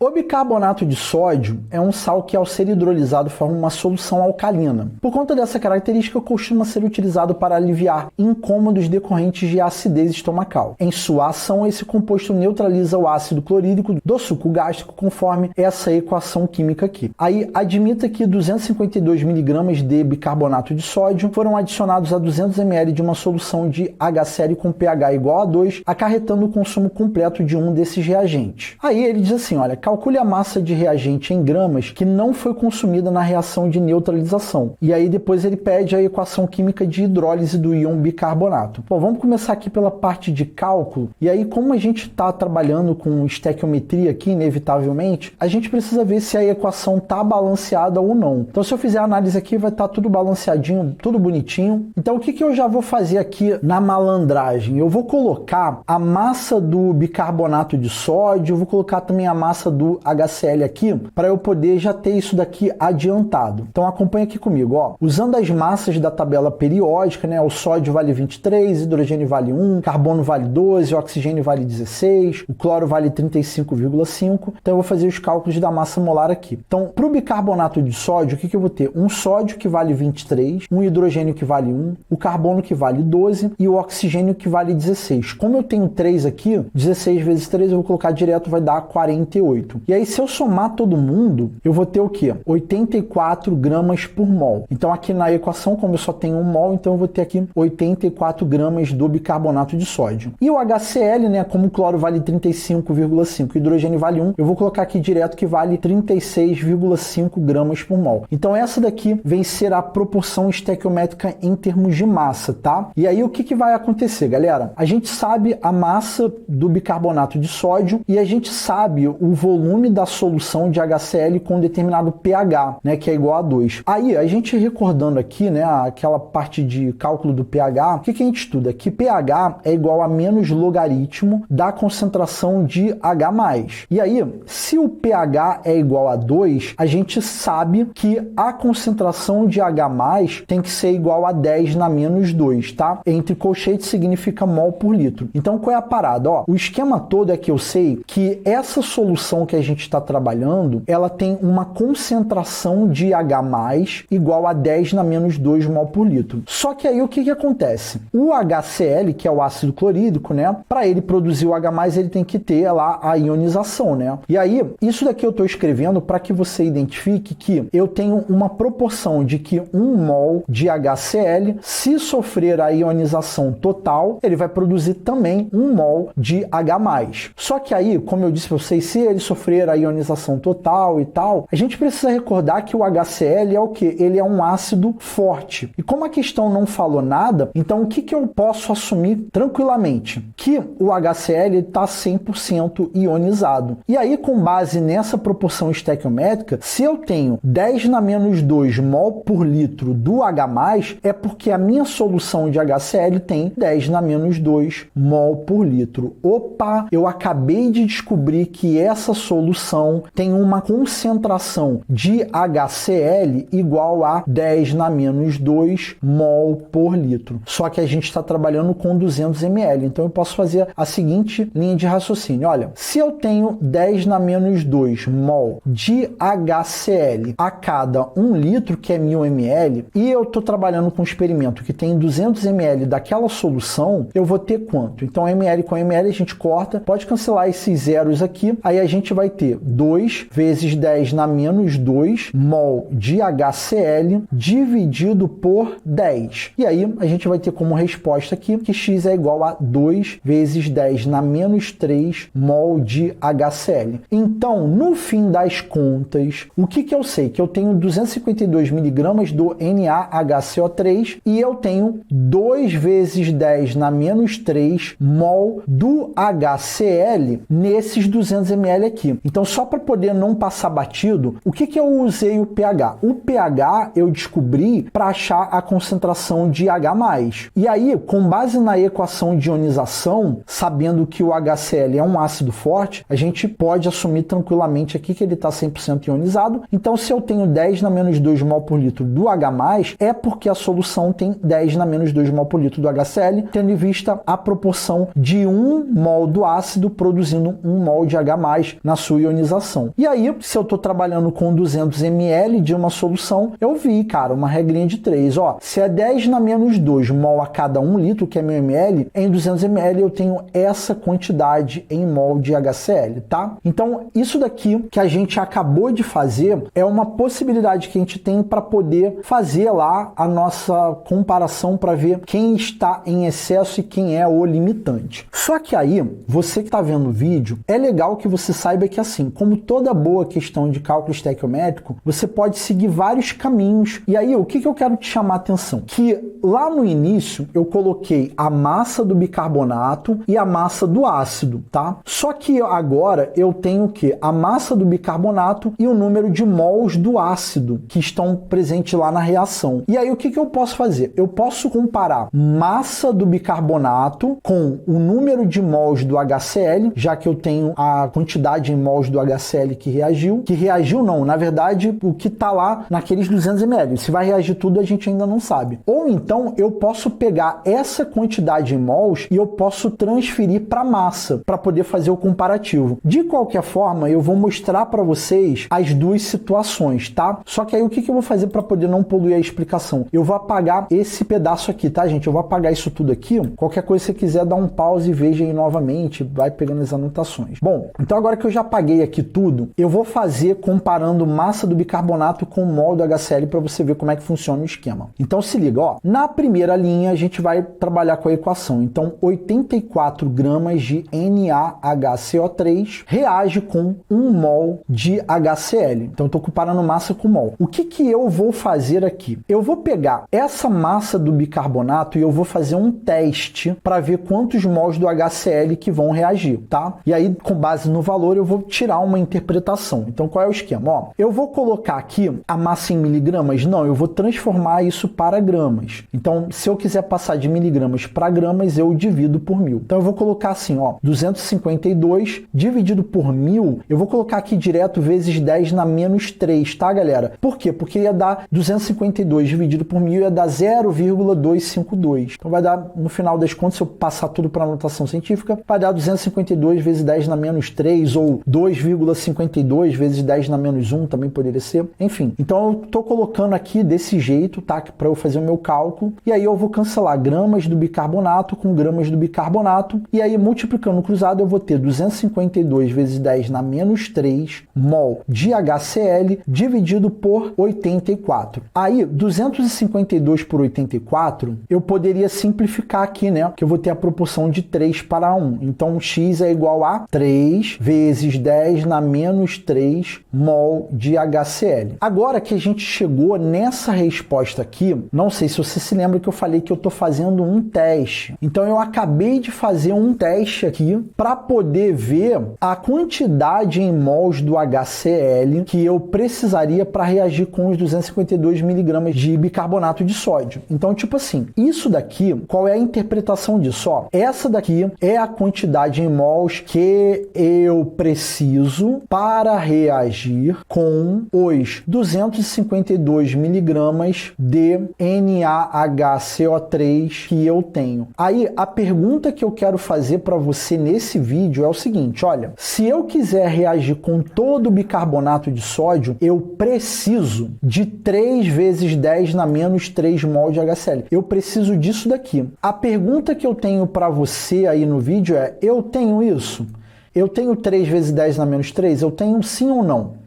O bicarbonato de sódio é um sal que, ao ser hidrolisado, forma uma solução alcalina. Por conta dessa característica, costuma ser utilizado para aliviar incômodos decorrentes de acidez estomacal. Em sua ação, esse composto neutraliza o ácido clorídrico do suco gástrico, conforme essa equação química aqui. Aí, admita que 252 mg de bicarbonato de sódio foram adicionados a 200 ml de uma solução de HCl com pH igual a 2, acarretando o consumo completo de um desses reagentes. Aí ele diz assim, olha, calcule a massa de reagente em gramas que não foi consumida na reação de neutralização. E aí depois ele pede a equação química de hidrólise do íon bicarbonato. Bom, vamos começar aqui pela parte de cálculo. E aí, como a gente está trabalhando com estequiometria aqui, inevitavelmente, a gente precisa ver se a equação está balanceada ou não. Então, se eu fizer a análise aqui, vai estar tudo balanceadinho, tudo bonitinho. Então, o que eu já vou fazer aqui na malandragem? Eu vou colocar a massa do bicarbonato de sódio, eu vou colocar também a massa do HCl aqui, para eu poder já ter isso daqui adiantado. Então, acompanha aqui comigo, ó. Usando as massas da tabela periódica, né? O sódio vale 23, hidrogênio vale 1, carbono vale 12, oxigênio vale 16, o cloro vale 35,5. Então, eu vou fazer os cálculos da massa molar aqui. Então, para o bicarbonato de sódio, o que eu vou ter? Um sódio que vale 23, um hidrogênio que vale 1, o carbono que vale 12 e o oxigênio que vale 16. Como eu tenho 3 aqui, 16 vezes 3 eu vou colocar direto, vai dar 48. E aí, se eu somar todo mundo, eu vou ter o quê? 84 gramas por mol. Então, aqui na equação, como eu só tenho 1 mol, então eu vou ter aqui 84 gramas do bicarbonato de sódio. E o HCl, né, como o cloro vale 35,5 e o hidrogênio vale 1, eu vou colocar aqui direto que vale 36,5 gramas por mol. Então, essa daqui vem ser a proporção estequiométrica em termos de massa, tá? E aí, o que vai acontecer, galera? A gente sabe a massa do bicarbonato de sódio e a gente sabe o volume da solução de HCl com determinado pH, né, que é igual a 2. Aí, a gente recordando aqui, né, aquela parte de cálculo do pH, o que a gente estuda? Que pH é igual a menos logaritmo da concentração de H+. E aí, se o pH é igual a 2, a gente sabe que a concentração de H+ tem que ser igual a 10 na menos 2, tá? Entre colchetes significa mol por litro. Então, qual é a parada? Ó, o esquema todo é que eu sei que essa solução que a gente está trabalhando, ela tem uma concentração de H+ igual a 10 na menos 2 mol por litro. Só que aí o que acontece? O HCl, que é o ácido clorídrico, né? Para ele produzir o H+, ele tem que ter lá a ionização, né? E aí, isso daqui eu estou escrevendo para que você identifique que eu tenho uma proporção de que 1 mol de HCl, se sofrer a ionização total, ele vai produzir também 1 mol de H+. Só que aí, como eu disse para vocês, se ele sofrer a ionização total e tal, a gente precisa recordar que o HCl é o quê? Ele é um ácido forte. E como a questão não falou nada, então o que eu posso assumir tranquilamente? Que o HCl está 100% ionizado. E aí, com base nessa proporção estequiométrica, se eu tenho 10 na menos 2 mol por litro do H+, é porque a minha solução de HCl tem 10 na menos 2 mol por litro. Opa, eu acabei de descobrir que essa solução tem uma concentração de HCl igual a 10 na menos 2 mol por litro. Só que a gente está trabalhando com 200 ml, então eu posso fazer a seguinte linha de raciocínio. Olha, se eu tenho 10 na menos 2 mol de HCl a cada 1 litro, que é 1000 ml, e eu estou trabalhando com um experimento que tem 200 ml daquela solução, eu vou ter quanto? Então, ml com ml a gente corta, pode cancelar esses zeros aqui, aí a gente vai ter 2 vezes 10 na menos 2 mol de HCl dividido por 10. E aí a gente vai ter como resposta aqui que x é igual a 2 vezes 10 na menos 3 mol de HCl. Então, no fim das contas, o que eu sei? Que eu tenho 252 miligramas do NaHCO3 e eu tenho 2 vezes 10 na menos 3 mol do HCl nesses 200 ml aqui. Então, só para poder não passar batido, o que eu usei o pH? O pH eu descobri para achar a concentração de H+. E aí, com base na equação de ionização, sabendo que o HCl é um ácido forte, a gente pode assumir tranquilamente aqui que ele está 100% ionizado. Então, se eu tenho 10 na menos 2 mol por litro do H+, é porque a solução tem 10 na menos 2 mol por litro do HCl, tendo em vista a proporção de 1 mol do ácido produzindo 1 mol de H+ na na sua ionização. E aí, se eu estou trabalhando com 200 ml de uma solução, eu vi, cara, uma regrinha de 3. Ó, se é 10 na menos 2 mol a cada 1 litro, que é 1000 ml, em 200 ml eu tenho essa quantidade em mol de HCl, tá? Então, isso daqui que a gente acabou de fazer é uma possibilidade que a gente tem para poder fazer lá a nossa comparação para ver quem está em excesso e quem é o limitante. Só que aí, você que está vendo o vídeo, é legal que você saiba que assim, como toda boa questão de cálculo estequiométrico, você pode seguir vários caminhos. E aí, o que eu quero te chamar a atenção? Que lá no início, eu coloquei a massa do bicarbonato e a massa do ácido, tá? Só que agora eu tenho o quê? A massa do bicarbonato e o número de mols do ácido que estão presentes lá na reação. E aí, o que eu posso fazer? Eu posso comparar massa do bicarbonato com o número de mols do HCl, já que eu tenho a quantidade em mols do HCl que reagiu não, na verdade, o que está lá naqueles 200 ml. Se vai reagir tudo, a gente ainda não sabe. Ou então, eu posso pegar essa quantidade em mols e eu posso transferir para massa, para poder fazer o comparativo. De qualquer forma, eu vou mostrar para vocês as duas situações, tá? Só que aí, o que eu vou fazer para poder não poluir a explicação? Eu vou apagar esse pedaço aqui, tá, gente? Eu vou apagar isso tudo aqui. Qualquer coisa, se você quiser, dar um pause e veja aí novamente, vai pegando as anotações. Bom, então agora que eu já apaguei aqui tudo, eu vou fazer comparando massa do bicarbonato com mol do HCl para você ver como é que funciona o esquema. Então se liga, ó. Na primeira linha, a gente vai trabalhar com a equação. Então, 84 gramas de NaHCO3 reage com 1 mol de HCl. Então, eu estou comparando massa com mol. O que eu vou fazer aqui? Eu vou pegar essa massa do bicarbonato e eu vou fazer um teste para ver quantos mols do HCl que vão reagir, tá? E aí, com base no valor, eu vou tirar uma interpretação. Então, qual é o esquema? Ó, eu vou colocar aqui a massa em miligramas? Não, eu vou transformar isso para gramas. Então, se eu quiser passar de miligramas para gramas, eu divido por 1000. Então, eu vou colocar assim, ó, 252 dividido por 1000, eu vou colocar aqui direto vezes 10 na menos 3, tá, galera? Por quê? Porque ia dar 252 dividido por 1000 ia dar 0,252. Então, vai dar, no final das contas, se eu passar tudo para notação científica, vai dar 252 vezes 10 na menos 3 ou 2,52 vezes 10 na menos 1, também poderia ser. Enfim, então eu estou colocando aqui desse jeito, tá? Para eu fazer o meu cálculo. E aí eu vou cancelar gramas do bicarbonato com gramas do bicarbonato. E aí, multiplicando o cruzado, eu vou ter 252 vezes 10 na menos 3 mol de HCl dividido por 84. Aí, 252 por 84, eu poderia simplificar aqui, né? Que eu vou ter a proporção de 3 para 1. Então, x é igual a 3 vezes 10 na menos 3 mol de HCl. Agora que a gente chegou nessa resposta aqui, não sei se você se lembra que eu falei que eu estou fazendo um teste. Então, eu acabei de fazer um teste aqui para poder ver a quantidade em mols do HCl que eu precisaria para reagir com os 252 miligramas de bicarbonato de sódio. Então, tipo assim, isso daqui, qual é a interpretação disso? Ó, essa daqui é a quantidade em mols que eu preciso para reagir com os 252 miligramas de NaHCO3 que eu tenho. Aí, a pergunta que eu quero fazer para você nesse vídeo é o seguinte, olha, se eu quiser reagir com todo o bicarbonato de sódio, eu preciso de 3 vezes 10 na menos 3 mol de HCl. Eu preciso disso daqui. A pergunta que eu tenho para você aí no vídeo é, eu tenho isso? Eu tenho 3 vezes 10 na menos 3? Eu tenho sim ou não?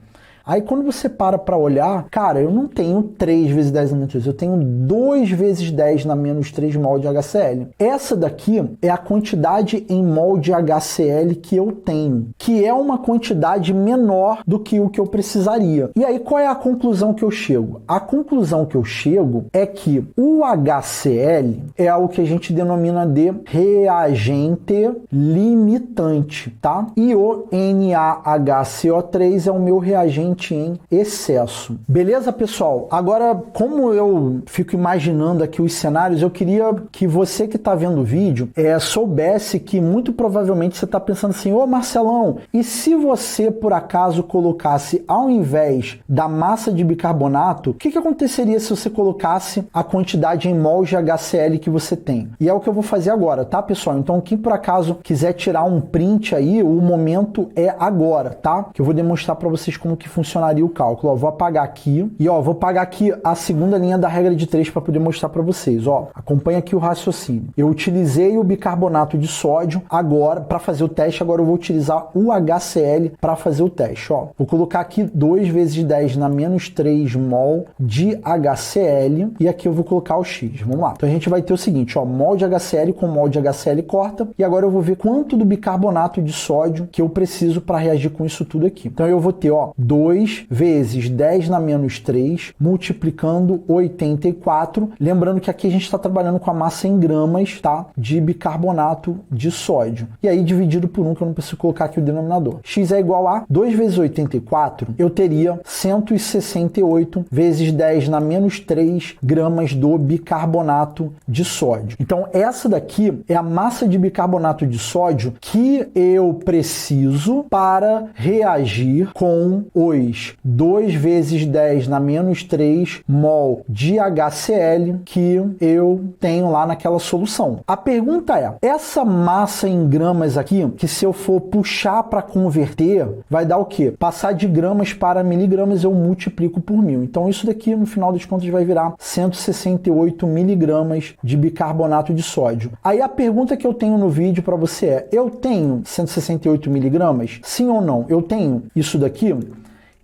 Aí quando você para olhar, cara, eu não tenho 3 vezes 10 na menos 3, eu tenho 2 vezes 10 na menos 3 mol de HCl. Essa daqui é a quantidade em mol de HCl que eu tenho, que é uma quantidade menor do que o que eu precisaria. E aí qual é a conclusão que eu chego? A conclusão que eu chego é que o HCl é o que a gente denomina de reagente limitante, tá? E o NaHCO3 é o meu reagente totalmente em excesso. Beleza, pessoal? Agora, como eu fico imaginando aqui os cenários, eu queria que você que está vendo o vídeo soubesse que muito provavelmente você está pensando assim, ô Marcelão, e se você por acaso colocasse, ao invés da massa de bicarbonato, o que aconteceria se você colocasse a quantidade em mol de HCl que você tem? E é o que eu vou fazer agora, tá, pessoal? Então, quem por acaso quiser tirar um print aí, o momento é agora, tá? Que eu vou demonstrar para vocês como que funcionaria o cálculo. Ó, vou apagar aqui e ó, vou apagar aqui a segunda linha da regra de 3 para poder mostrar para vocês. Ó, acompanha aqui o raciocínio. Eu utilizei o bicarbonato de sódio agora para fazer o teste, agora eu vou utilizar o HCl para fazer o teste. Ó, vou colocar aqui 2 vezes 10 na menos 3 mol de HCl e aqui eu vou colocar o X. Vamos lá. Então a gente vai ter o seguinte, ó, mol de HCl com mol de HCl corta e agora eu vou ver quanto do bicarbonato de sódio que eu preciso para reagir com isso tudo aqui. Então eu vou ter, ó, 2 vezes 10 na menos 3 multiplicando 84. Lembrando que aqui a gente está trabalhando com a massa em gramas, tá? De bicarbonato de sódio. E aí dividido por 1, que eu não preciso colocar aqui o denominador. X é igual a 2 vezes 84, eu teria 168 vezes 10 na menos 3 gramas do bicarbonato de sódio. Então essa daqui é a massa de bicarbonato de sódio que eu preciso para reagir com os 2 vezes 10 na menos 3 mol de HCl que eu tenho lá naquela solução. A pergunta é, essa massa em gramas aqui, que se eu for puxar para converter, vai dar o quê? Passar de gramas para miligramas, eu multiplico por 1000. Então isso daqui, no final das contas, vai virar 168 miligramas de bicarbonato de sódio. Aí a pergunta que eu tenho no vídeo para você é, eu tenho 168 miligramas? Sim ou não? Eu tenho isso daqui?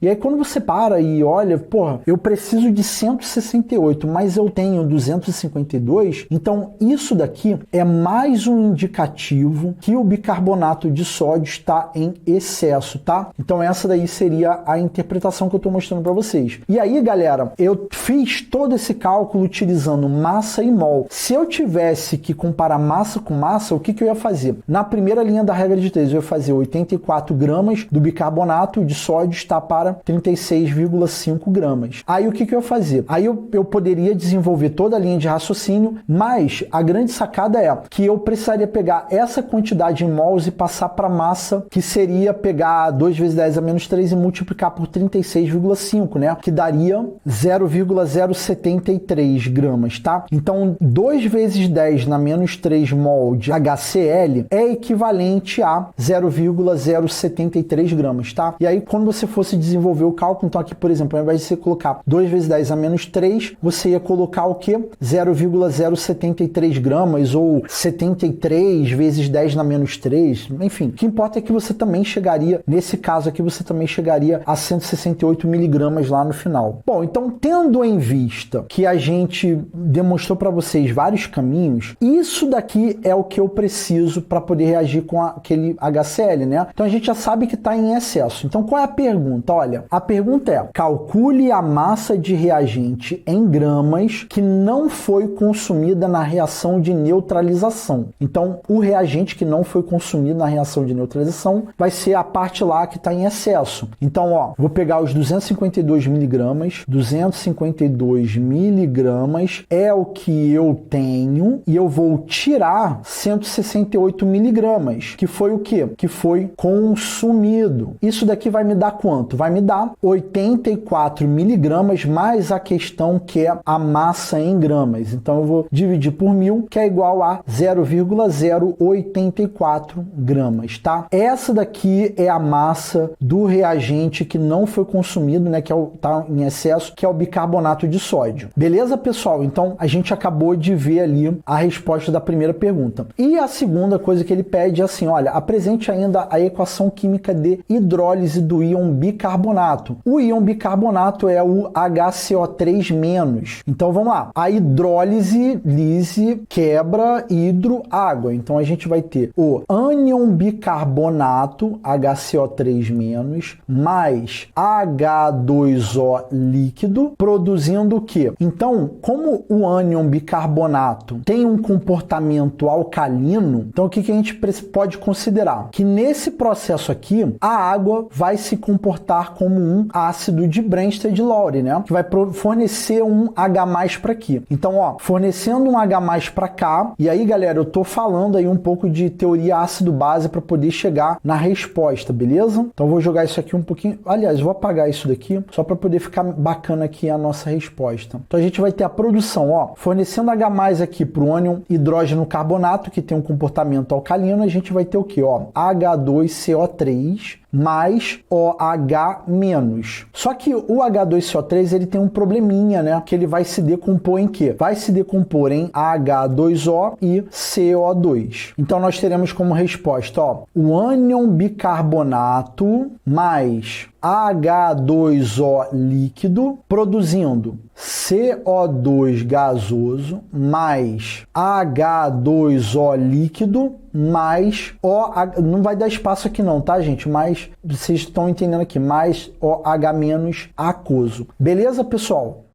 E aí quando você para e olha, porra, eu preciso de 168, mas eu tenho 252, então isso daqui é mais um indicativo que o bicarbonato de sódio está em excesso, tá? Então essa daí seria a interpretação que eu estou mostrando para vocês. E aí, galera, eu fiz todo esse cálculo utilizando massa e mol. Se eu tivesse que comparar massa com massa, o que eu ia fazer? Na primeira linha da regra de 3, eu ia fazer 84 gramas do bicarbonato de sódio está para 36,5 gramas. Aí o que eu ia fazer? Aí eu poderia desenvolver toda a linha de raciocínio, mas a grande sacada é que eu precisaria pegar essa quantidade em mols e passar para massa, que seria pegar 2 vezes 10 a menos 3 e multiplicar por 36,5, né? Que daria 0,073 gramas, tá? Então 2 vezes 10 na menos 3 mol de HCl é equivalente a 0,073 gramas, tá? E aí quando você fosse desenvolver o cálculo, então aqui, por exemplo, ao invés de você colocar 2 vezes 10 a menos 3, você ia colocar o quê? 0,073 gramas ou 73 vezes 10 na menos 3, enfim. O que importa é que você também chegaria, nesse caso aqui, você também chegaria a 168 miligramas lá no final. Bom, então, tendo em vista que a gente demonstrou para vocês vários caminhos, isso daqui é o que eu preciso para poder reagir com aquele HCl, né? Então, a gente já sabe que está em excesso. Então, qual é a pergunta? Olha, a pergunta é, calcule a massa de reagente em gramas que não foi consumida na reação de neutralização. Então, o reagente que não foi consumido na reação de neutralização vai ser a parte lá que está em excesso. Então, ó, vou pegar os 252 miligramas, 252 miligramas é o que eu tenho e eu vou tirar 168 miligramas, que foi o quê? Que foi consumido. Isso daqui vai me dar quanto? Vai me dar 84 miligramas mais a questão que é a massa em gramas. Então eu vou dividir por 1000, que é igual a 0,084 gramas, tá? Essa daqui é a massa do reagente que não foi consumido, né, que tá em excesso, que é o bicarbonato de sódio. Beleza, pessoal? Então a gente acabou de ver ali a resposta da primeira pergunta. E a segunda coisa que ele pede é assim, olha, apresente ainda a equação química de hidrólise do íon bicarbonato. O íon bicarbonato é o HCO3-. Então vamos lá. A hidrólise, lise, quebra, hidro, água. Então a gente vai ter o ânion bicarbonato, HCO3-, mais H2O líquido, produzindo o quê? Então, como o ânion bicarbonato tem um comportamento alcalino, então o que a gente pode considerar? Que nesse processo aqui, a água vai se comportar como um ácido de Brensted-Lowry, né? Que vai fornecer um H+ para aqui. Então, ó, fornecendo um H+ para cá, e aí, galera, eu tô falando aí um pouco de teoria ácido-base para poder chegar na resposta, beleza? Então, eu vou jogar isso aqui um pouquinho. Aliás, eu vou apagar isso daqui, só para poder ficar bacana aqui a nossa resposta. Então, a gente vai ter a produção, ó, fornecendo H+ aqui para o ânion hidrógeno carbonato, que tem um comportamento alcalino, a gente vai ter o que, ó? H2CO3 mais OH-. Só que o H2CO3 ele tem um probleminha, né? Que ele vai se decompor em quê? Vai se decompor em H2O e CO2. Então nós teremos como resposta, ó, o ânion bicarbonato mais H2O líquido produzindo CO2 gasoso mais H2O líquido mais OH, não vai dar espaço aqui não, tá, gente? Mas vocês estão entendendo aqui, mais OH- aquoso. Beleza, pessoal?